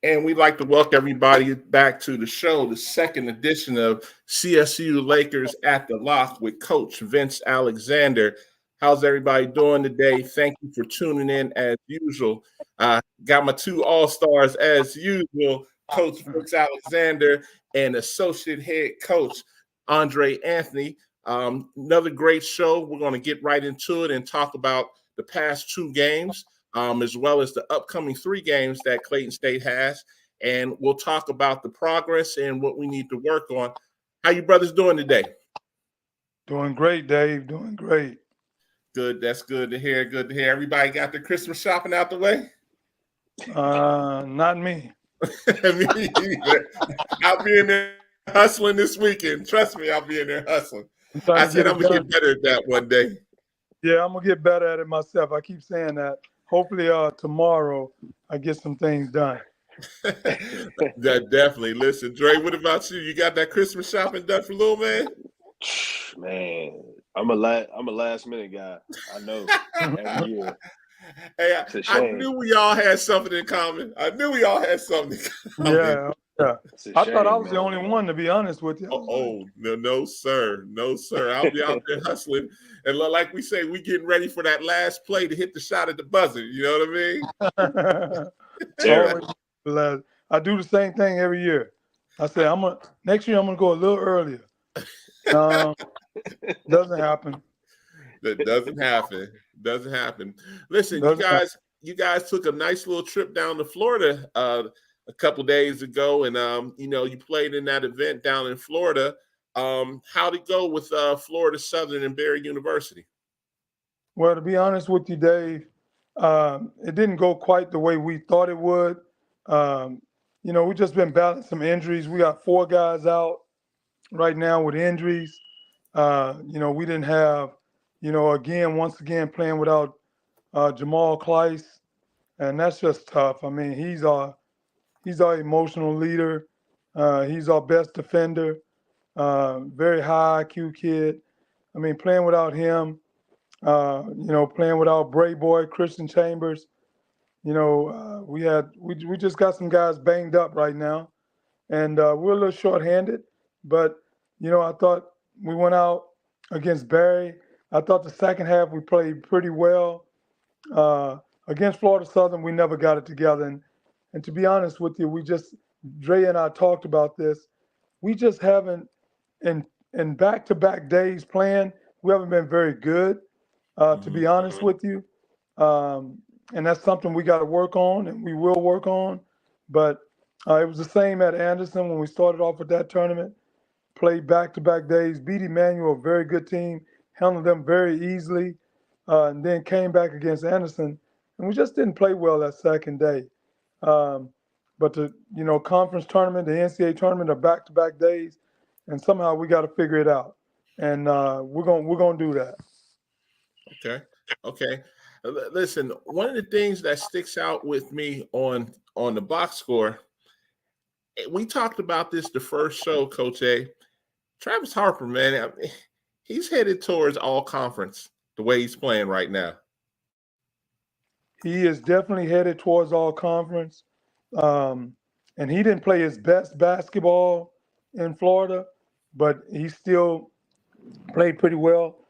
And we'd like to welcome everybody back to the show, the second edition of CSU Lakers at the Loch with Coach Vince Alexander. How's everybody doing today? Thank you for tuning in as usual. Got my two all-stars as usual, Coach Vince Alexander and Associate Head Coach Andre Anthony. Another great show. We're going to get right into it and talk about the past two games. As well as the upcoming three games that Clayton State has. And we'll talk about the progress and what we need to work on. How you brothers doing today? Doing great, Dave. Doing great. Good. That's good to hear. Good to hear. Everybody got their Christmas shopping out the way? Not me. Me either. I'll be in there hustling this weekend. Trust me, I'll be in there hustling. I said I'm going to get better at that one day. Yeah, I'm going to get better at it myself. I keep saying that. Hopefully tomorrow I get some things done. Definitely. Listen, Dre, what about you? You got that Christmas shopping done for little man? Man, I'm a last minute guy. I know. Every year. Hey, I knew we all had something in common. Yeah. I thought I was the only one, to be honest with you. No, sir. I'll be out there hustling. And like we say, we getting ready for that last play to hit the shot at the buzzer. You know what I mean? I do the same thing every year. I say, next year I'm going to go a little earlier. Doesn't happen. That doesn't happen. Listen, you guys took a nice little trip down to Florida a couple days ago, and you played in that event down in Florida. How'd it go with Florida Southern and Barry University? Well, to be honest with you, Dave, it didn't go quite the way we thought it would. We just been battling some injuries. We got 4 guys out right now with injuries. We didn't have, once again playing without Jamal Kleiss, and that's just tough. I mean, he's our emotional leader. He's our best defender. Very high IQ kid. I mean, playing without him, playing without Bray Boy, Christian Chambers, we just got some guys banged up right now, and we're a little shorthanded. But I thought we went out against Barry. I thought the second half we played pretty well. Against Florida Southern, we never got it together. And to be honest with you, Dre and I talked about this. We just haven't, in back-to-back days playing, we haven't been very good, to be honest with you. And that's something we got to work on, and we will work on. But it was the same at Anderson when we started off with that tournament. Played back-to-back days, beat Emmanuel, a very good team, handled them very easily, and then came back against Anderson. And we just didn't play well that second day. But the conference tournament, the NCAA tournament are back-to-back days, and somehow we got to figure it out. And we're gonna do that. Okay. Listen, one of the things that sticks out with me on the box score, we talked about this the first show, Coach A. Travis Harper, man, he's headed towards all conference the way he's playing right now. He is definitely headed towards all conference. And he didn't play his best basketball in Florida, but he still played pretty well.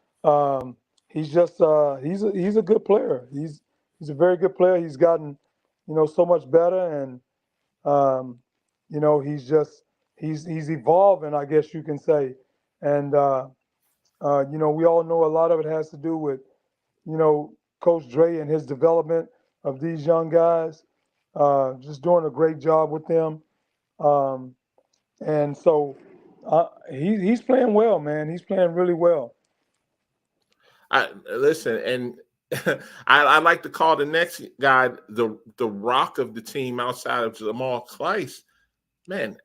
He's just he's a good player. He's a very good player. He's gotten so much better, and he's evolving, I guess you can say. And we all know a lot of it has to do with Coach Dre and his development of these young guys. Just doing a great job with them. And so he's playing well, man. He's playing really well. I listen, and I like to call the next guy the rock of the team outside of Jamal Clyce. Man,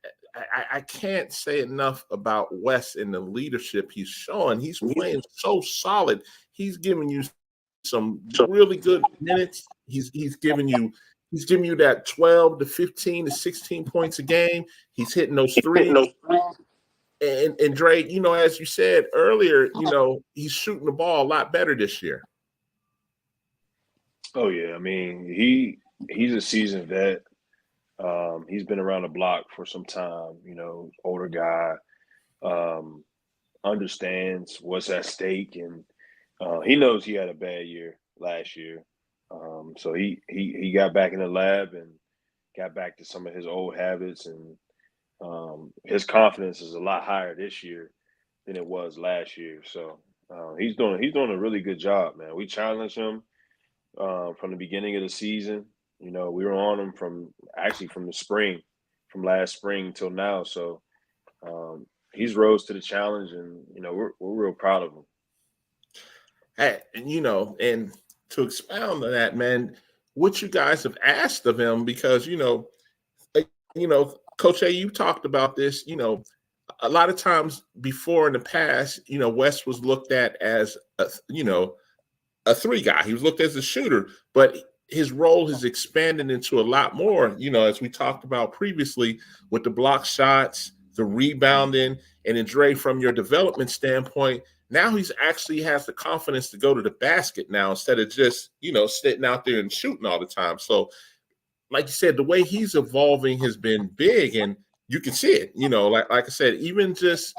I can't say enough about Wes and the leadership he's showing. He's playing so solid. He's giving you some really good minutes. He's giving you that 12 to 15 to 16 points a game. He's hitting those threes. And Dre, as you said earlier, he's shooting the ball a lot better this year. Oh yeah, I mean he's a seasoned vet. He's been around the block for some time. Older guy, understands what's at stake, and he knows he had a bad year last year. So he got back in the lab and got back to some of his old habits, and his confidence is a lot higher this year than it was last year. So he's doing a really good job, man. We challenged him from the beginning of the season. We were on him from the spring, from last spring till now. So he's rose to the challenge, and we're real proud of him. Hey, and to expound on that, man, what you guys have asked of him, because Coach A, you talked about this. A lot of times before in the past, West was looked at as a three guy. He was looked as a shooter, but his role has expanded into a lot more, as we talked about previously, with the block shots, the rebounding, and then Dre, from your development standpoint, now he's actually has the confidence to go to the basket now instead of just, sitting out there and shooting all the time. So, like you said, the way he's evolving has been big, and you can see it, like I said, even just,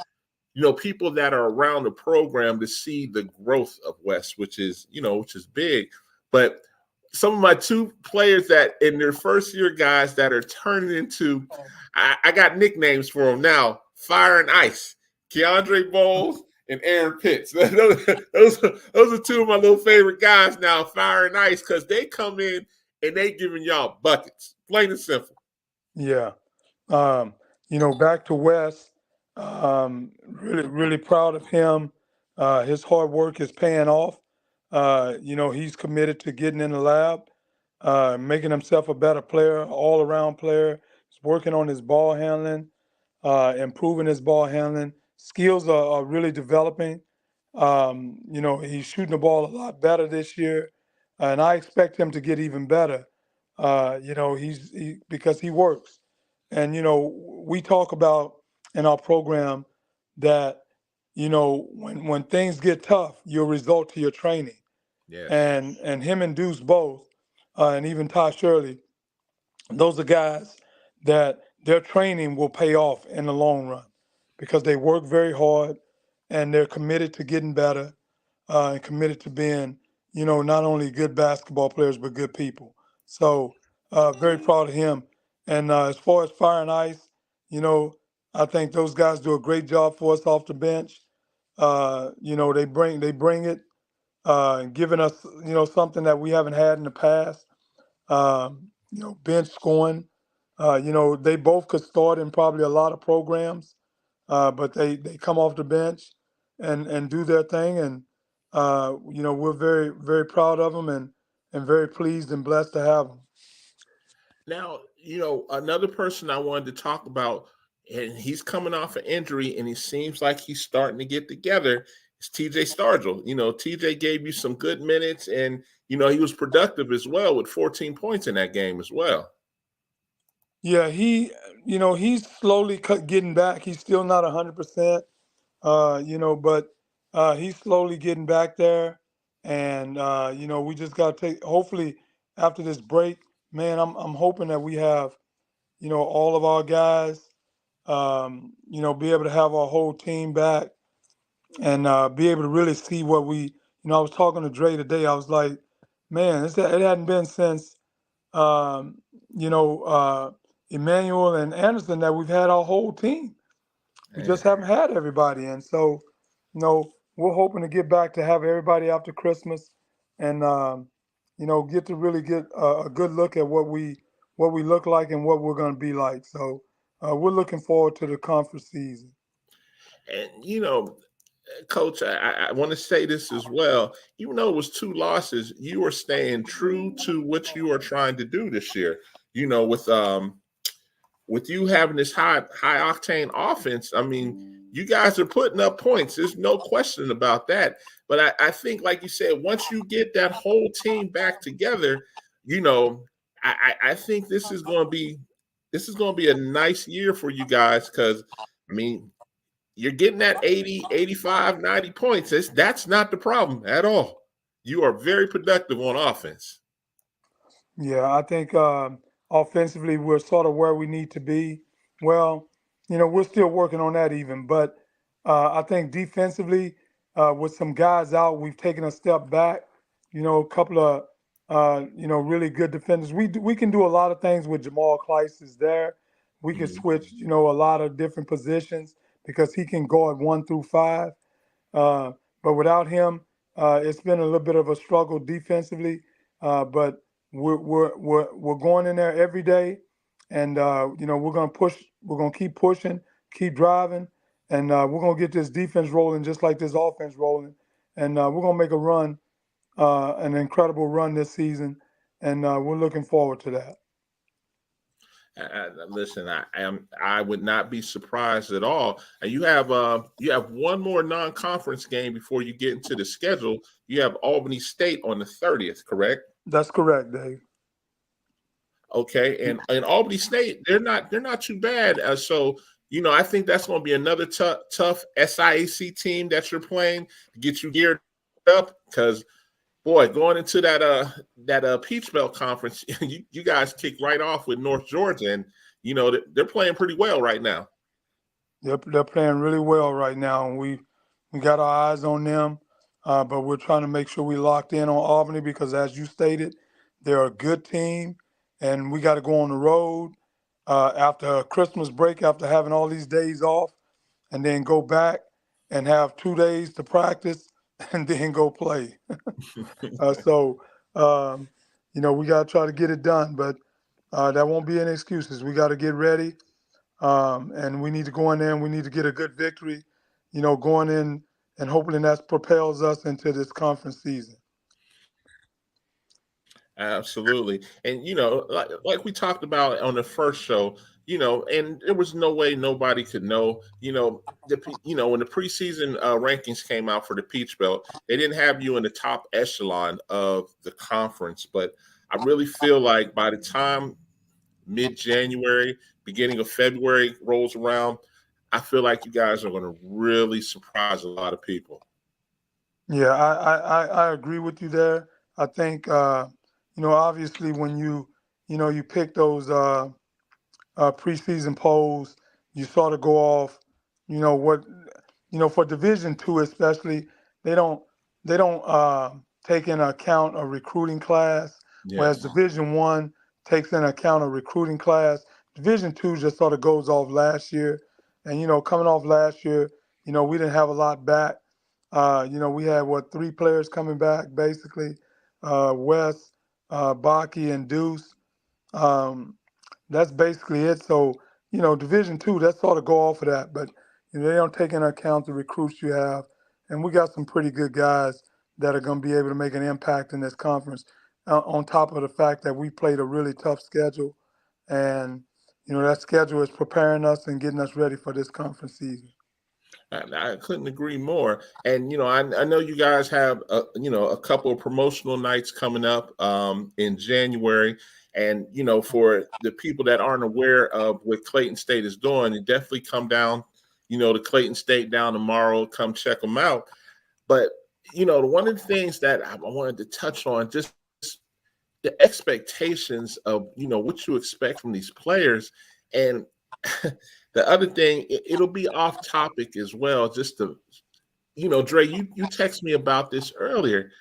people that are around the program to see the growth of West, which is big. But some of my two players that in their first year guys that are turning into, I got nicknames for them now: Fire and Ice, Keandre Bowles and Aaron Pitts. those are two of my little favorite guys now, Fire and Ice, because they come in and they giving y'all buckets, plain and simple. Yeah. Back to Wes, really, really proud of him. His hard work is paying off. He's committed to getting in the lab, making himself a better player, all-around player. He's working on his ball handling, improving his ball handling. Skills are really developing. He's shooting the ball a lot better this year, and I expect him to get even better. Because he works. And, we talk about in our program that, when things get tough, you result to your training. Yes. And him and Deuce both, and even Ty Shirley, those are guys that their training will pay off in the long run because they work very hard and they're committed to getting better, and committed to being, not only good basketball players, but good people. So very proud of him. And as far as Fire and Ice, I think those guys do a great job for us off the bench. They bring it, giving us, something that we haven't had in the past. Bench scoring. They both could start in probably a lot of programs, but they come off the bench and do their thing. And we're very, very proud of them and very pleased and blessed to have them. Now, another person I wanted to talk about, and he's coming off an injury, and he seems like he's starting to get together, is TJ Stargell. TJ gave you some good minutes, and, he was productive as well with 14 points in that game as well. Yeah, he's slowly getting back. He's still not 100%, but he's slowly getting back there. And, we just got to hopefully after this break, man, I'm hoping that we have, all of our guys, be able to have our whole team back and be able to really see what I was talking to Dre today. I was like, man, it hadn't been since, um, Emmanuel and Anderson that we've had our whole team. We just haven't had everybody. And so, we're hoping to get back to have everybody after Christmas and, get to really get a good look at what we look like and what we're going to be like. So we're looking forward to the conference season. And, Coach, I want to say this as well. Even though it was 2 losses, you are staying true to what you are trying to do this year. With you having this high octane offense, I mean, you guys are putting up points. There's no question about that. But I think, like you said, once you get that whole team back together, you know, I think this is going to be a nice year for you guys because, I mean, you're getting that 80, 85, 90 points. That's not the problem at all. You are very productive on offense. Yeah, I think offensively we're sort of where we need to be. Well, we're still working on that even, but I think defensively, with some guys out, we've taken a step back. A couple of really good defenders. We can do a lot of things with Jamal Clyce is there. We can Mhm. switch, a lot of different positions because he can guard 1 through 5. Uh, but without him, it's been a little bit of a struggle defensively. But we're going in there every day, and we're gonna push. We're gonna keep pushing, keep driving, and we're gonna get this defense rolling just like this offense rolling, and we're gonna make a run, an incredible run this season, and we're looking forward to that. Listen, I would not be surprised at all. And you have one more non-conference game before you get into the schedule. You have Albany State on the 30th, correct? That's correct, Dave. Okay, and Albany State, they're not too bad. So I think that's going to be another tough SIAC team that you're playing to get you geared up because boy, going into that Peach Belt conference, you guys kick right off with North Georgia, and they're playing pretty well right now. They're playing really well right now, and we got our eyes on them. But we're trying to make sure we locked in on Albany because, as you stated, they're a good team, and we got to go on the road after Christmas break, after having all these days off, and then go back and have 2 days to practice, and then go play. So, we got to try to get it done, but that won't be any excuses. We got to get ready. And we need to go in there and we need to get a good victory, going in and hopefully that propels us into this conference season. Absolutely. And like we talked about on the first show, and there was no way nobody could know, when the preseason rankings came out for the Peach Belt, they didn't have you in the top echelon of the conference. But I really feel like by the time mid-January, beginning of February rolls around, I feel like you guys are going to really surprise a lot of people. Yeah, I agree with you there. I think, obviously when you pick those preseason polls, you sort of go off, what, for Division II especially, they don't take into account a recruiting class, whereas Yes. Division I takes into account a recruiting class. Division II just sort of goes off last year, and coming off last year, we didn't have a lot back. We had 3 players coming back basically, Wes, Baki, and Deuce. Um, that's basically it. So, Division II, that's sort of go off of that, but they don't take into account the recruits you have, and we got some pretty good guys that are going to be able to make an impact in this conference. On top of the fact that we played a really tough schedule, and that schedule is preparing us and getting us ready for this conference season. I couldn't agree more. And I know you guys have a couple of promotional nights coming up in January. And for the people that aren't aware of what Clayton State is doing, you definitely come down, to Clayton State down tomorrow. Come check them out. But one of the things that I wanted to touch on, just the expectations of what you expect from these players, and the other thing, it'll be off topic as well. Just to, Dre, you text me about this earlier.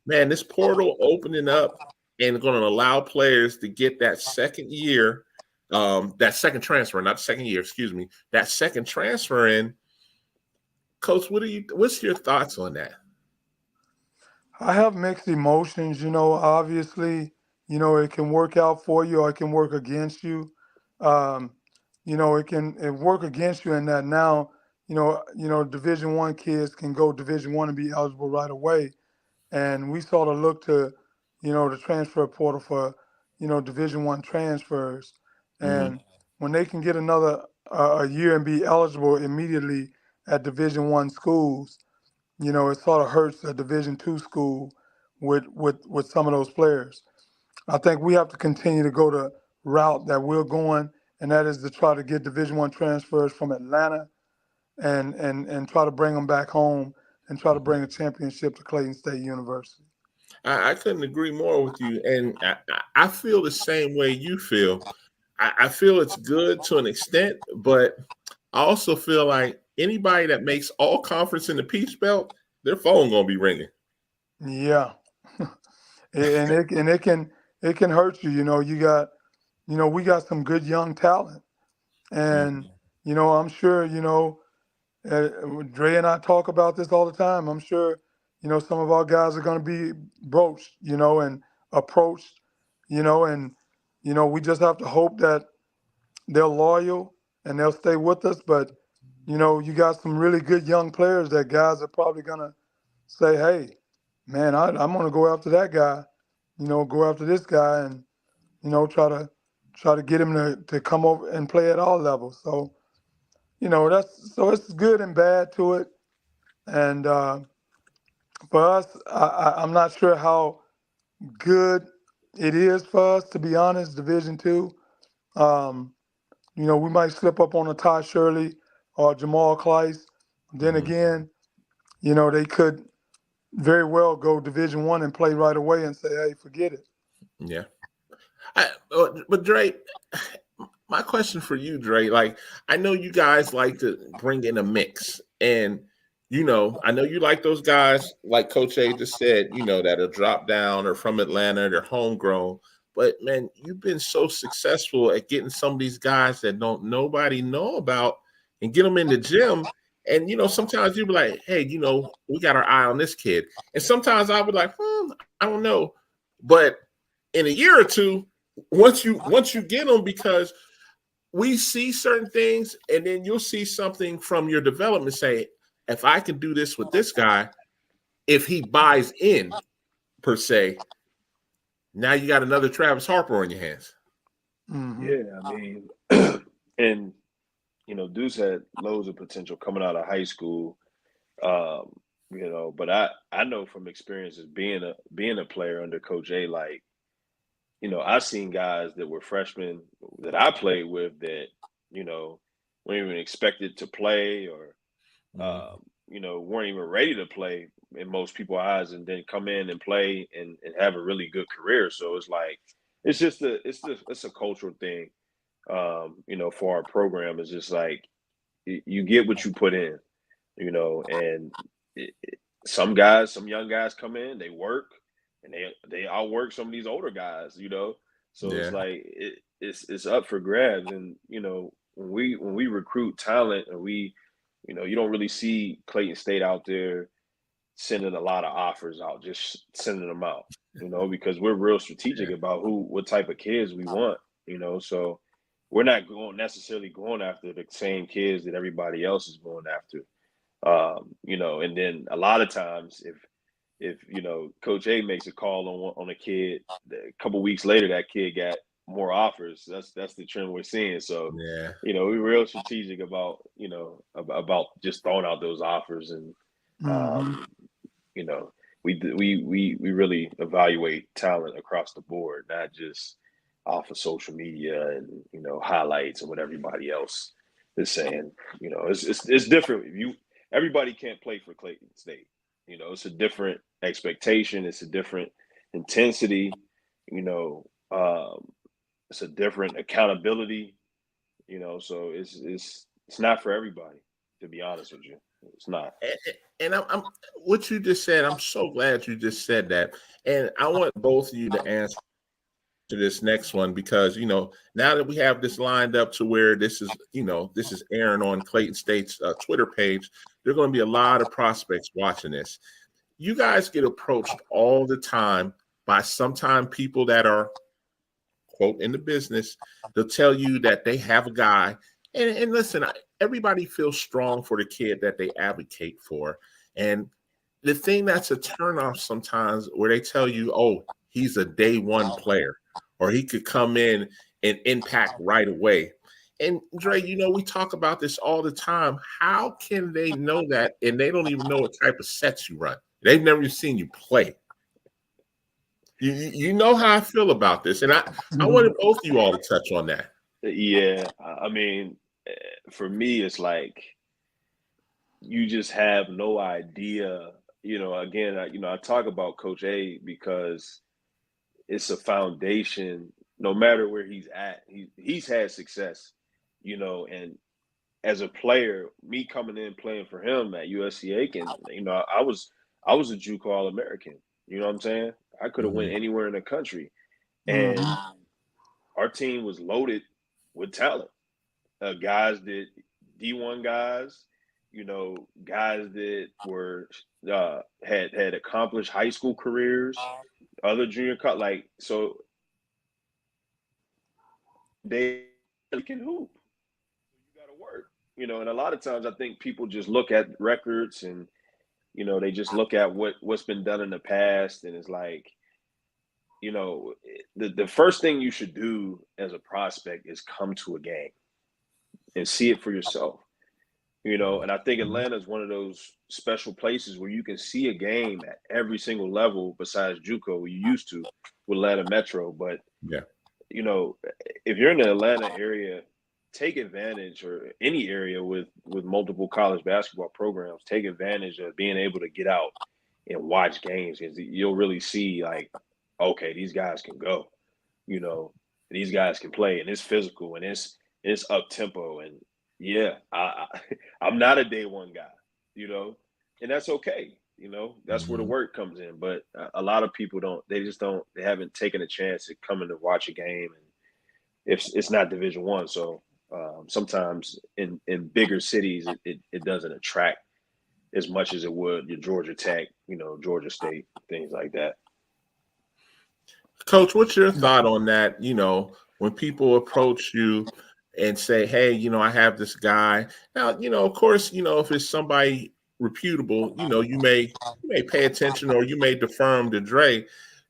Man, this portal opening up and going to allow players to get that second year, that second transfer, not second year, excuse me, that second transfer in. Coach, what's your thoughts on that? I have mixed emotions, obviously, it can work out for you or it can work against you. Um, it can work against you in that now, Division I kids can go Division I and be eligible right away. And we sort of look to, the transfer portal for, Division I transfers. And when they can get another a year and be eligible immediately at Division I schools, it sort of hurts a Division II school with some of those players. I think we have to continue to go the route that we're going, and that is to try to get Division I transfers from Atlanta and try to bring them back home and try to bring a championship to Clayton State University. I couldn't agree more with you, and I feel the same way you feel. I feel it's good to an extent, but I also feel like anybody that makes all conference in the Peach Belt, their phone gonna be ringing. Yeah, and it can hurt you. We got some good young talent, and I'm sure Dre and I talk about this all the time. I'm sure some of our guys are going to be broached, and approached, and we just have to hope that they're loyal and they'll stay with us. But you got some really good young players that guys are probably going to say, hey, man, I'm going to go after that guy, go after this guy, and try to get him to come over and play at all levels. So it's good and bad to it. And for us, I'm not sure how good it is for us, to be honest. Division II, we might slip up on a Ty Shirley or Jamal Kleiss. Then again, they could very well go Division I and play right away and say, hey, forget it. Yeah. But Dre, my question for you, Dre, like, I know you guys like to bring in a mix, and I know you like those guys, like Coach A just said, that are drop down or from Atlanta, they're homegrown. But man, you've been so successful at getting some of these guys that nobody know about and get them in the gym. And sometimes you'll be like, hey, we got our eye on this kid. And sometimes I'll be like, I don't know. But in a year or two, once you get them, because we see certain things, and then you'll see something from your development say, if I can do this with this guy, if he buys in, per se, now you got another Travis Harper on your hands. Yeah, I mean, and Deuce had loads of potential coming out of high school. But I know from experiences being a player under Coach A, like, I've seen guys that were freshmen that I played with that, weren't even expected to play, or weren't even ready to play in most people's eyes, and then come in and play and have a really good career. So it's like, it's a cultural thing. For our program, it's just like, you get what you put in, and some young guys come in, they work, and they outwork some of these older guys, So Yeah. it's like, it's up for grabs. And when we recruit talent, and you don't really see Clayton State out there sending a lot of offers out, just sending them out, because we're real strategic about what type of kids we want, so we're not necessarily going after the same kids that everybody else is going after. And then a lot of times, if Coach A makes a call on a kid, a couple weeks later that kid got more offers. That's the trend we're seeing. So Yeah. we're real strategic about about just throwing out those offers. And we really evaluate talent across the board, not just off of social media and highlights and what everybody else is saying. It's different. Everybody can't play for Clayton State. It's a different expectation. It's a different intensity. It's a different accountability. So it's not for everybody, to be honest with you. It's not. And I'm what you just said, I'm so glad you just said that. And I want both of you to answer this next one, because now that we have this lined up to where this is airing on Clayton State's Twitter page, there are going to be a lot of prospects watching this. You guys get approached all the time by sometimes people that are, quote, in the business. They'll tell you that they have a guy. And listen, everybody feels strong for the kid that they advocate for. And the thing that's a turnoff sometimes where they tell you, oh, he's a day one player, or he could come in and impact right away. And Dre, we talk about this all the time. How can they know that and they don't even know what type of sets you run? They've never even seen you play. You know how I feel about this, and I wanted both of you all to touch on that. Yeah, I mean, for me, it's like you just have no idea. Again, I talk about Coach A because it's a foundation. No matter where he's at, he's had success. And as a player, me coming in playing for him at USC Aiken, I was a JUCO All-American. You know what I'm saying? I could have went anywhere in the country, and our team was loaded with talent. Guys that D1 guys, guys that were had accomplished high school careers, other junior so they can hoop. You got to work, and a lot of times I think people just look at records and they just look at what's been done in the past, and it's like, the first thing you should do as a prospect is come to a game and see it for yourself. And I think Atlanta is one of those special places where you can see a game at every single level besides JUCO, where you used to with Atlanta Metro. But yeah, if you're in the Atlanta area, take advantage, or any area with multiple college basketball programs, take advantage of being able to get out and watch games, because you'll really see, like, okay, these guys can go, these guys can play, and it's physical, and it's up tempo, and yeah, I'm not a day one guy, and that's okay. That's where the work comes in. But a lot of people they haven't taken a chance at coming to watch a game, and if it's not Division I. So sometimes in bigger cities, it doesn't attract as much as it would your Georgia Tech, Georgia State, things like that. Coach, what's your thought on that? When people approach you and say, hey, I have this guy. Now, of course, if it's somebody reputable, you may pay attention, or you may defer him to Dre.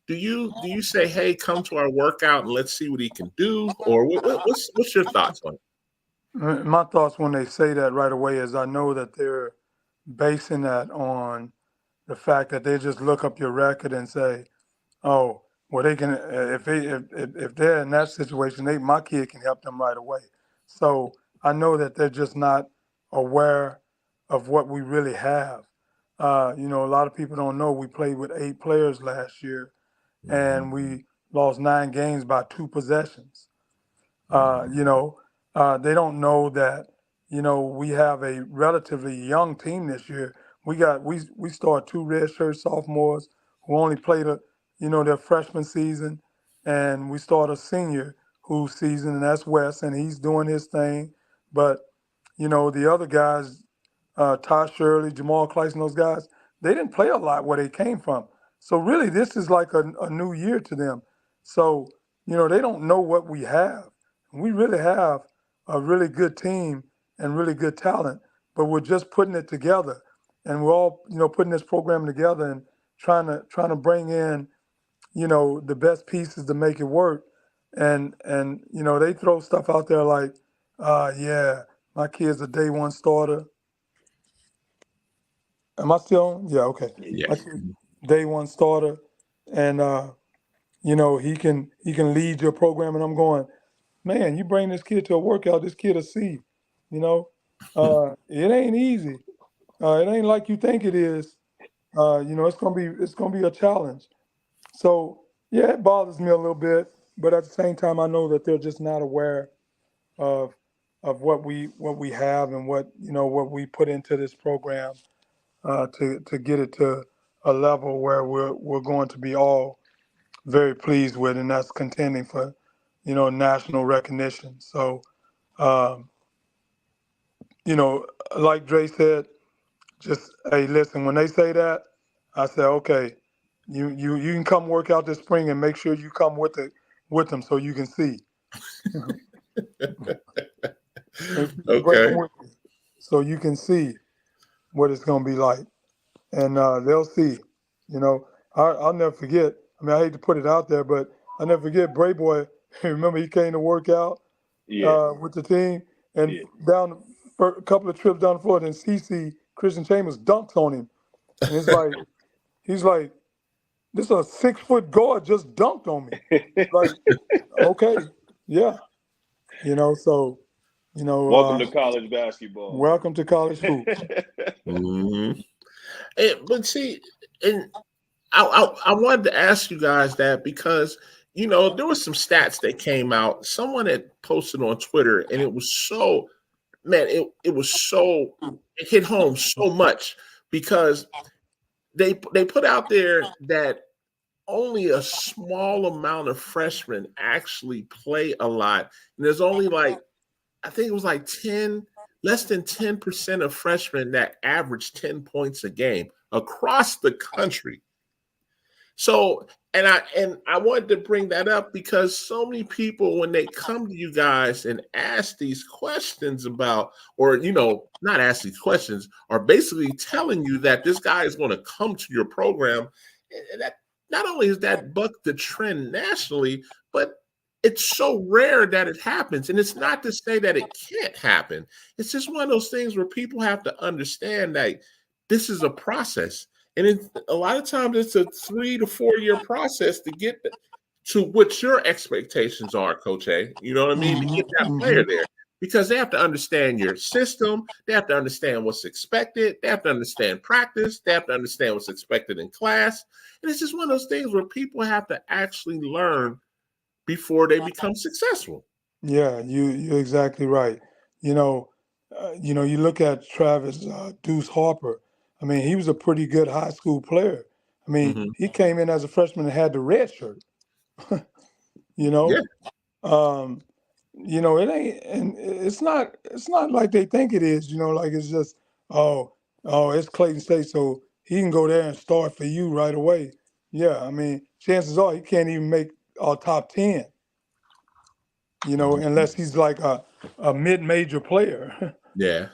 Do you say, hey, come to our workout and let's see what he can do? Or what's your thoughts on it? My thoughts when they say that right away is I know that they're basing that on the fact that they just look up your record and say, oh, well, they can, if they're in that situation, my kid can help them right away. So I know that they're just not aware of what we really have. A lot of people don't know we played with 8 players last year, and we lost 9 games by 2 possessions. They don't know that, we have a relatively young team this year. We start 2 redshirt sophomores who only played their freshman season, and we start a senior whose season, and that's Wes, and he's doing his thing. But, the other guys, Todd Shirley, Jamal Clayson, those guys, they didn't play a lot where they came from. So really, this is like a new year to them. So, they don't know what we have. We really have a really good team and really good talent, but we're just putting it together, and we're all putting this program together and trying to bring in the best pieces to make it work. And they throw stuff out there like, yeah, my kid's a day one starter. Am I still on? Yeah, okay. Yeah. My kid's day one starter, and he can lead your program. And I'm going, man, you bring this kid to a workout, this kid will see. It ain't easy. It ain't like you think it is. It's gonna be a challenge. So yeah, it bothers me a little bit, but at the same time, I know that they're just not aware of what we have and what we put into this program to get it to a level where we're going to be all very pleased with, and that's contending for national recognition. So um, like Dre said, just hey, listen. When they say that, I say, okay, you can come work out this spring, and make sure you come with them so you can see. Bring them Okay. with you. so you can see what it's going to be like. And they'll see. You know, I'll never forget. I mean, I hate to put it out there, but I'll never forget Bray Boy. Remember, he came to work out Yeah, with the team, and yeah. down for a couple of trips down the floor, and CC Christian Chambers dunks on him, and it's like he's like, "This is a 6 foot guard just dunked on me." Like, okay, yeah, you know. So, you know, Welcome to college basketball. welcome to college hoops. Mhm. But see, and I wanted to ask you guys that because there was some stats that came out. Someone had posted on Twitter, and it was so man, it was so it hit home so much because they put out there that only a small amount of freshmen actually play a lot. And there's only like, I think it was like less than 10% of freshmen that average 10 points a game across the country. So, and I wanted to bring that up because so many people, when they come to you guys and ask these questions about, or not ask these questions, are basically telling you that this guy is going to come to your program. And that not only is that buck the trend nationally, but it's so rare that it happens. And it's not to say that it can't happen. It's just one of those things where people have to understand that this is a process. And a lot of times it's a 3 to 4 year process to get to what your expectations are, Coach A. You know what I mean? To get that player there. Because they have to understand your system. They have to understand what's expected. They have to understand practice. They have to understand what's expected in class. And it's just one of those things where people have to actually learn before they become successful. Yeah, you're exactly right. You know, you look at Travis Deuce Harper. I mean, he was a pretty good high school player. I mean, Mm-hmm. he came in as a freshman and had the red shirt. You Yeah. know, um, it ain't, and it's not like they think it is. Like it's just it's Clayton State, so he can go there and start for you right away. Yeah, I mean, chances are he can't even make our top 10. Mm-hmm. Unless he's like a mid-major player, Yeah.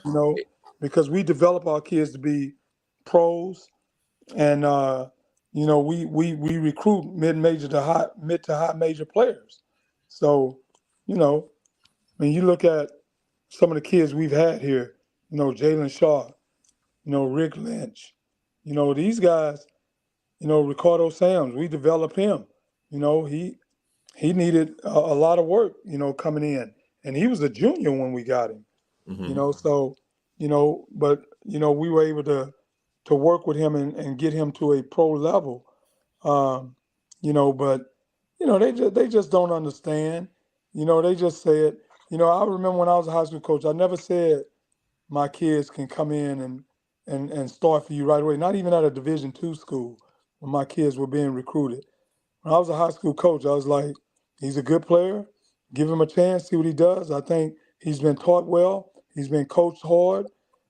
because we develop our kids to be pros, and we recruit mid to high major players. So, when you look at some of the kids we've had here, Jalen Shaw, Rick Lynch, these guys, Ricardo Sams, we develop him. He needed a lot of work, coming in, and he was a junior when we got him. Mm-hmm. So, but we were able to work with him and get him to a pro level. Um, but they just don't understand. They just said, I remember when I was a high school coach, I never said my kids can come in and start for you right away. Not even at a Division II school when my kids were being recruited. When I was a high school coach, I was like, he's a good player. Give him a chance, see what he does. I think he's been taught well. He's been coached hard.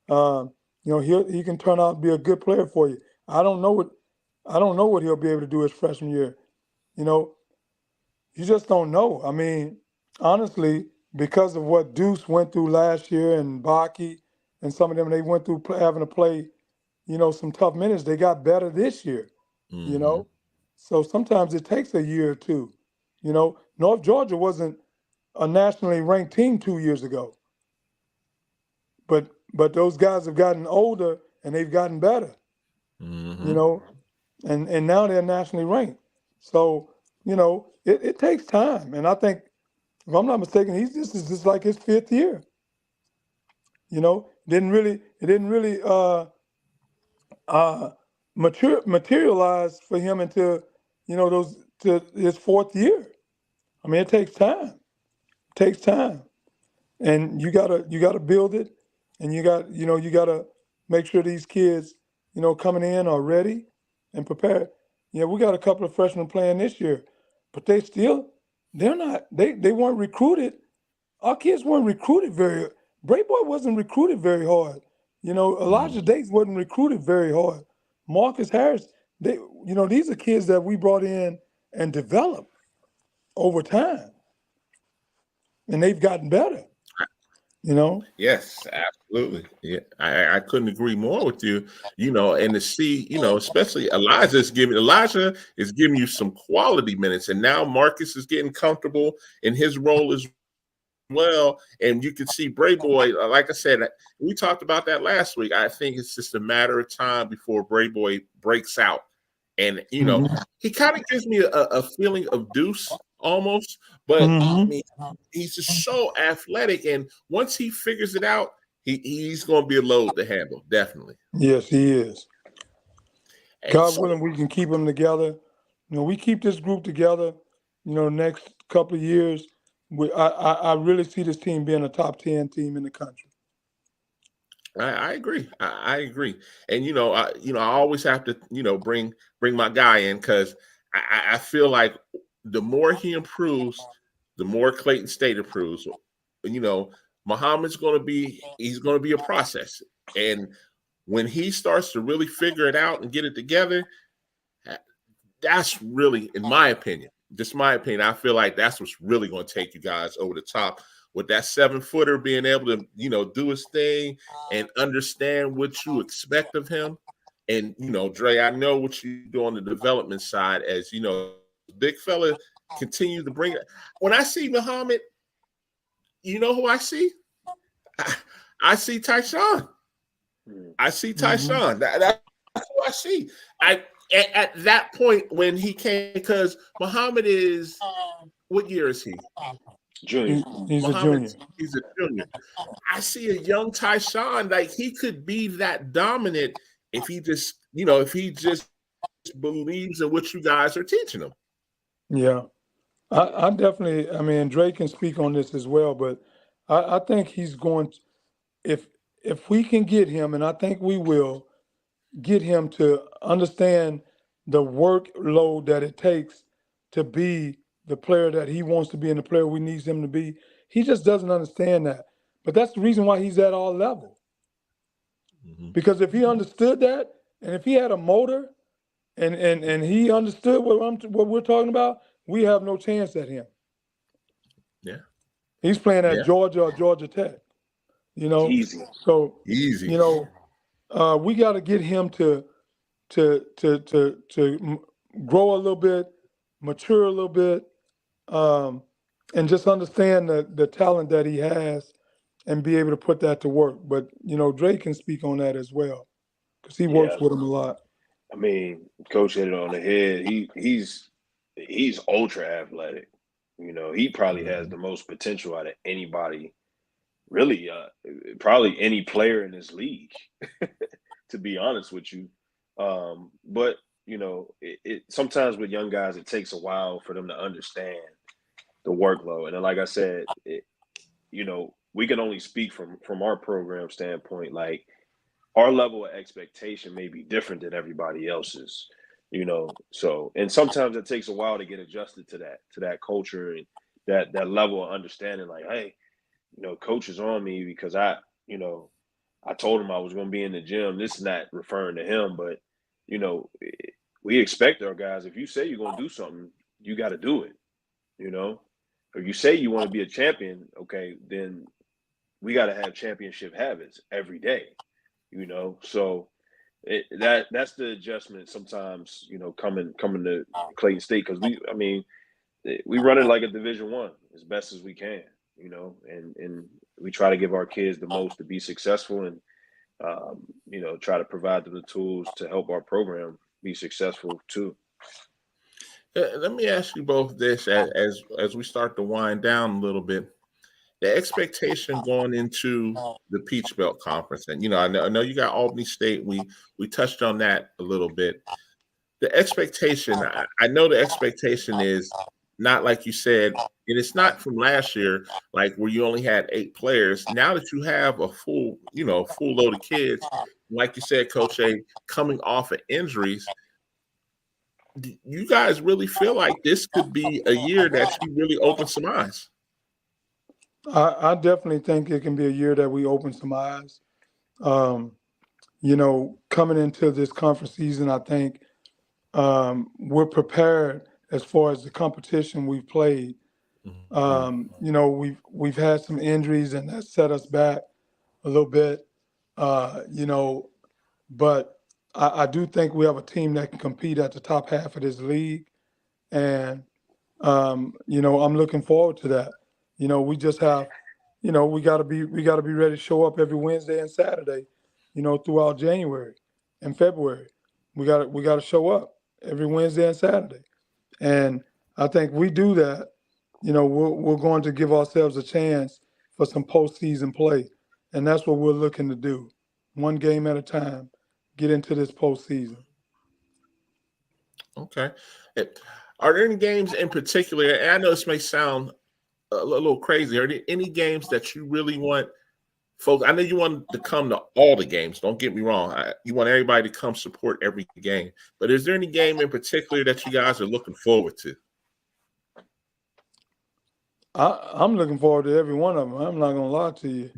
He can turn out to be a good player for you. I don't know what he'll be able to do his freshman year. You know, you just don't know. I mean, honestly, because of what Deuce went through last year and Baki and some of them, they went through having to play, some tough minutes. They got better this year. You Mm-hmm. know, so sometimes it takes a year or two. North Georgia wasn't a nationally ranked team 2 years ago, but those guys have gotten older and they've gotten better. You Mm-hmm. know, and now they're nationally ranked. So it takes time, and I think if I'm not mistaken, this is just like his 5th year. It didn't really uh, materialize for him until those to his 4th year. I mean, it takes time. It takes time, and you gotta build it, and you gotta make sure these kids coming in are ready and prepared. Yeah, we got a couple of freshmen playing this year, but they're not they weren't recruited. Our kids weren't recruited very. Bray Boy wasn't recruited very hard. Elijah Dates wasn't recruited very hard. Marcus Harris, these are kids that we brought in and developed over time, and they've gotten better. You know. Yes, absolutely. Yeah, I couldn't agree more with you. And to see, especially Elijah is giving you some quality minutes, and now Marcus is getting comfortable in his role as well. And you can see Bray Boy, like I said, we talked about that last week. I think it's just a matter of time before Bray Boy breaks out. And, he kind of gives me a feeling of Deuce almost, but I mean, he's just so athletic. And once he figures it out, he's going to be a load to handle, definitely. Yes, he is. And God willing, we can keep them together. We keep this group together. Next couple of years, I really see this team being a top 10 team in the country. I agree. I agree. And I always have to bring my guy in because I feel like the more he improves, the more Clayton State improves. Muhammad's he's going to be a process, and when he starts to really figure it out and get it together, that's really, in my opinion, just my opinion, I feel like that's what's really going to take you guys over the top. With that 7-footer being able to, do his thing and understand what you expect of him. And, Dre, I know what you do on the development side as, big fella continue to bring it. When I see Muhammad, you know who I see? I see Tyshawn. I see Tyshawn. That's who I see. At that point when he came, because Muhammad is, what year is he? Junior. He's a junior. He's a junior. I see a young Tyshawn, like he could be that dominant if he just believes in what you guys are teaching him. Yeah. I definitely, Dre can speak on this as well, but I think he's going to, if we can get him, and I think we will, get him to understand the workload that it takes to be the player that he wants to be and the player we need him to be. He just doesn't understand that. But that's the reason why he's at our level. Because if he understood that, and if he had a motor and he understood what we're talking about, we have no chance at him. Yeah. He's playing at Georgia or Georgia Tech. Easy. So easy. We got to get him to grow a little bit, mature a little bit, and just understand the talent that he has and be able to put that to work. But, Dre can speak on that as well because he works with him a lot. I mean, Coach hit it on the head. He's ultra athletic. He probably has the most potential out of anybody, really, probably any player in this league, to be honest with you. But, sometimes with young guys, it takes a while for them to understand the workload. And then, like I said, we can only speak from our program standpoint. Like, our level of expectation may be different than everybody else's, So, and sometimes it takes a while to get adjusted to that culture and that level of understanding. Like, hey, coach is on me because I told him I was going to be in the gym. This is not referring to him, but we expect our guys. If you say you're going to do something, you got to do it. If you say you want to be a champion, okay, then we got to have championship habits every day. So that's the adjustment sometimes. Coming to Clayton State because we run it like a Division I as best as we can. And we try to give our kids the most to be successful and try to provide them the tools to help our program be successful too. Let me ask you both this as we start to wind down a little bit. The expectation going into the Peach Belt Conference, and I know you got Albany State. We touched on that a little bit. The expectation, I know the expectation is not like you said, and it's not from last year, like where you only had 8 players. Now that you have a full load of kids, like you said, Coach A, coming off of injuries, do you guys really feel like this could be a year that you really open some eyes? I definitely think it can be a year that we open some eyes. Coming into this conference season, I think we're prepared as far as the competition we've played. You know, we've had some injuries and that set us back a little bit. You know, but I do think we have a team that can compete at the top half of this league, and you know, I'm looking forward to that. You know, we just have, you know, we got to be ready to show up every Wednesday and Saturday, you know, throughout January and February. We got to show up every Wednesday and Saturday. And I think we do that, you know, we're going to give ourselves a chance for some postseason play. And that's what we're looking to do. One game at a time, get into this postseason. Okay. Eh, Are there any games in particular? And I know this may sound a little crazy. Are there any games that you really want folks? I know you want to come to all the games. Don't get me wrong. You want everybody to come support every game. But is there any game in particular that you guys are looking forward to? I'm looking forward to every one of them. I'm not gonna lie to you.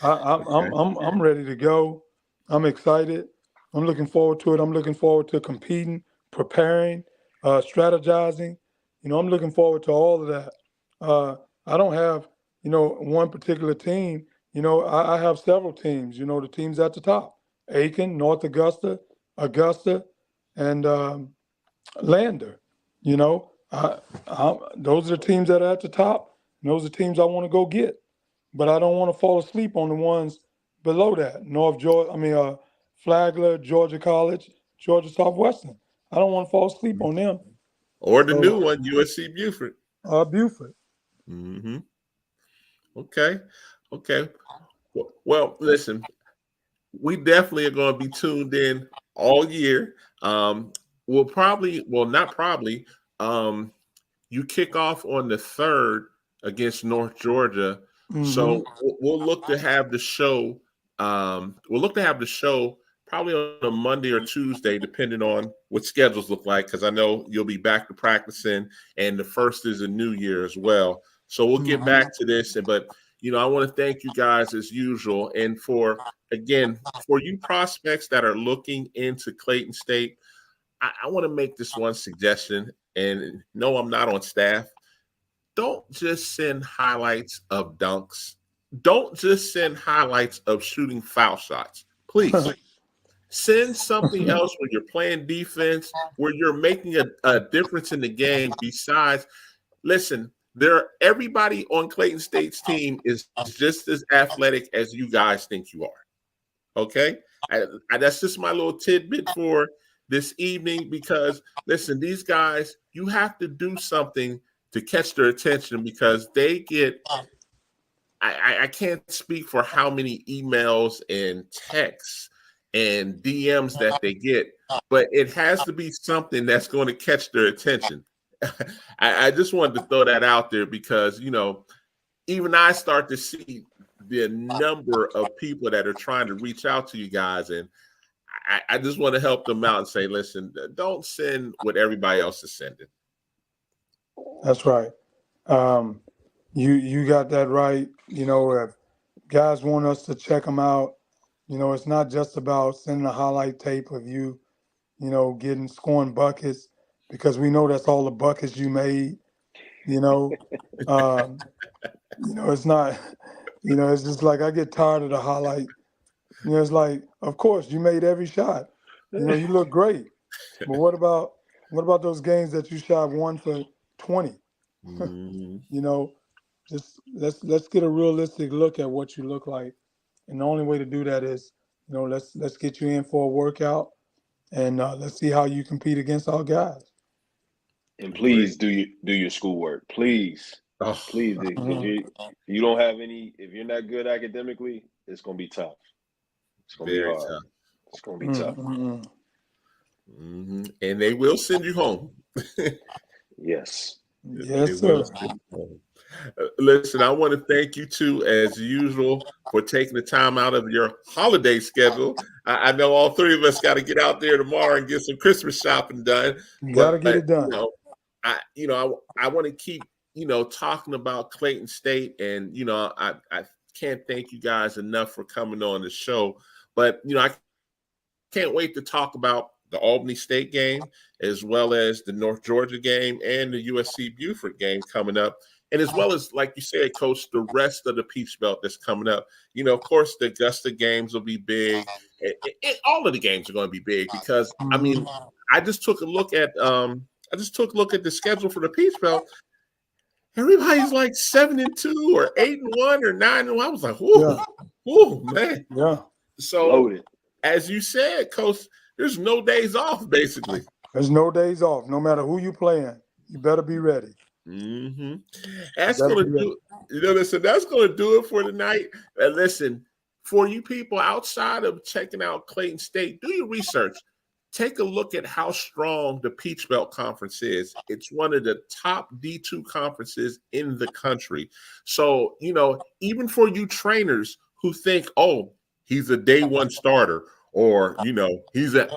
Okay. I'm ready to go. I'm excited. I'm looking forward to it. I'm looking forward to competing, preparing, strategizing. You know, I'm looking forward to all of that. I don't have, you know, one particular team. You know, I have several teams. You know, the teams at the top: Aiken, North Augusta, Augusta, and Lander. You know, those are the teams that are at the top. And those are teams I want to go get. But I don't want to fall asleep on the ones below that. North Georgia, Flagler, Georgia College, Georgia Southwestern. I don't want to fall asleep on them. Or the new So, one, USC Buford. Buford. Mm-hmm. Okay. Okay. Well, listen, we definitely are going to be tuned in all year. We'll probably, well, not probably. Um, you kick off on the 3rd against North Georgia, Mm-hmm. so we'll look to have the show. We'll look to have the show probably on a Monday or Tuesday, depending on what schedules look like. Because I know you'll be back to practicing, and the 1st is a new year as well. So we'll get Mm-hmm. back to this, but I want to thank you guys as usual, and for you prospects that are looking into Clayton State. I want to make this one suggestion, and no, I'm not on staff. Don't just send highlights of dunks. Don't just send highlights of shooting foul shots. Please send something else where you're playing defense, where you're making a difference in the game. Besides, listen, everybody on Clayton State's team is just as athletic as you guys think you are. Okay, that's just my little tidbit for this evening. Because listen, these guys, you have to do something to catch their attention, because they get. I can't speak for how many emails and texts and DMs that they get, but it has to be something that's going to catch their attention. I just wanted to throw that out there, because even I start to see the number of people that are trying to reach out to you guys, and I just want to help them out and say, listen, don't send what everybody else is sending. That's right. You got that right. You know, if guys want us to check them out, you know, it's not just about sending a highlight tape of you, you know, getting scoring buckets, because we know that's all the buckets you made. You know, um, it's not. You know, it's just like I get tired of the highlight. You know, it's like, of course, you made every shot. You know, you look great, but what about those games that you shot 1 for 20? Mm-hmm. You know, just let's get a realistic look at what you look like, and the only way to do that is, you know, let's get you in for a workout, and let's see how you compete against our guys. And Agree. please do your schoolwork. Please, Oh, please do, because Mhm. you don't have any. If you're not good academically, it's gonna be tough. It's gonna be very hard. tough. It's gonna be tough. Mm-mm. Mm-hmm. And they will send you home. Yes. They Yes, will sir. send you home. Listen, I want to thank you too, as usual, for taking the time out of your holiday schedule. I know all 3 of us got to get out there tomorrow and get some Christmas shopping done. You got to But get it done. I want to keep talking about Clayton State, and I can't thank you guys enough for coming on the show. But I can't wait to talk about the Albany State game, as well as the North Georgia game and the USC Buford game coming up. and as well as, like you said, Coach, the rest of the Peach Belt that's coming up. Of course, the Augusta games will be big. All of the games are going to be big because, I mean, I just took a look at the schedule for the Peach Belt. Everybody's like 7-2 or 8-1 or 9-1. I was like, whoa, man. Yeah. So, Loaded. as you said, Coach, there's no days off, basically. There's no days off. No matter who you playing, you better be ready. Mm-hmm. That's going to do. Listen, that's going to do it for tonight. And listen, for you people outside of checking out Clayton State, do your research. Take a look at how strong the Peach Belt Conference is. It's one of the top D2 conferences in the country. So, even for you trainers who think, oh, he's a day one starter or, he's an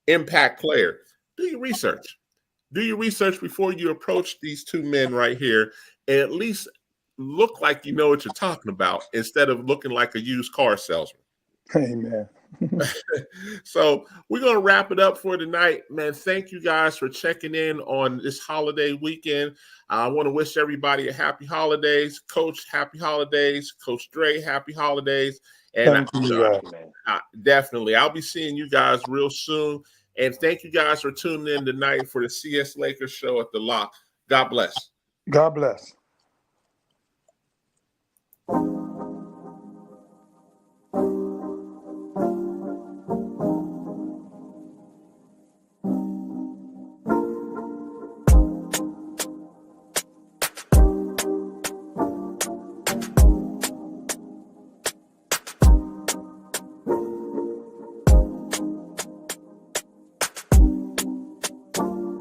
impact player, do your research. Do your research before you approach these two men right here and at least look like you know what you're talking about instead of looking like a used car salesman. Amen. So we're going to wrap it up for tonight. Man, thank you guys for checking in on this holiday weekend. I want to wish everybody a happy holidays. Coach, happy holidays. Coach Dre, happy holidays. And definitely, I'll be seeing you guys real soon. And thank you guys for tuning in tonight for the CS Lakers show at the Loch. God bless. God bless.